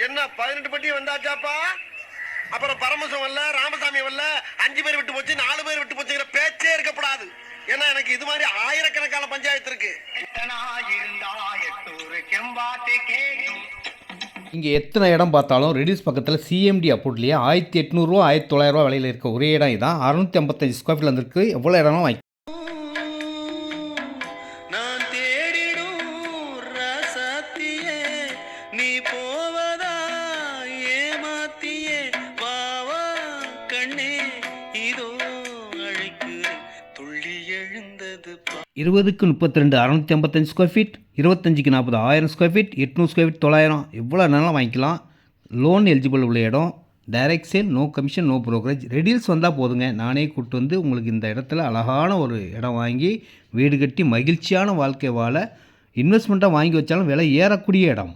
என்ன 18 பட்டி வந்தாச்சாப்பா? அப்புறம் பரமசம் வரல, ராமசாமி வரல, 5 பேர் விட்டு போச்சு, 4 பேர் விட்டு போச்சுங்கிற பேச்சே இருக்கப்படாது. ஏன்னா எனக்கு இது மாதிரி ஆயிரக்கணக்கான பஞ்சாயத்து இருக்கு. இங்கே எத்தனை இடம் பார்த்தாலும் ரெடியூஸ் பக்கத்தில் சிஎம்டி அப்ரூவ்ட்லேயே 1800 1900 விலையில் இருக்க ஒரே இடம் இதான். 655 ஸ்கொயர் ஃபீட்டில் வந்துருக்கு. எவ்வளோ இடம்லாம் வாங்கி நான் தேடிடும் ரசத்தியே நீ போவதா ஏமாத்தியே வாவா கண்ணே இதோ அழைக்கு துள்ளி எழுந்தது 20க்கு 32 655 ஸ்கொயர் ஃபீட், 25க்கு 40 1000 ஸ்கொயர் ஃபீட், 800 ஸ்கொயர் ஃபீட் 900 எவ்வளோ நேரம் வாங்கிக்கலாம். லோன் எலிஜிபிள் உள்ள இடம். Direct sale, no commission, no brokerage. Reduce வந்தால் போதுங்க, நானே கூப்பிட்டு வந்து உங்களுக்கு இந்த இடத்துல அழகான ஒரு இடம் வாங்கி வீடு கட்டி மகிழ்ச்சியான வாழ்க்கை வாழ இன்வெஸ்ட்மெண்ட்டாக வாங்கி வச்சாலும் விலை ஏறக்கூடிய இடம்.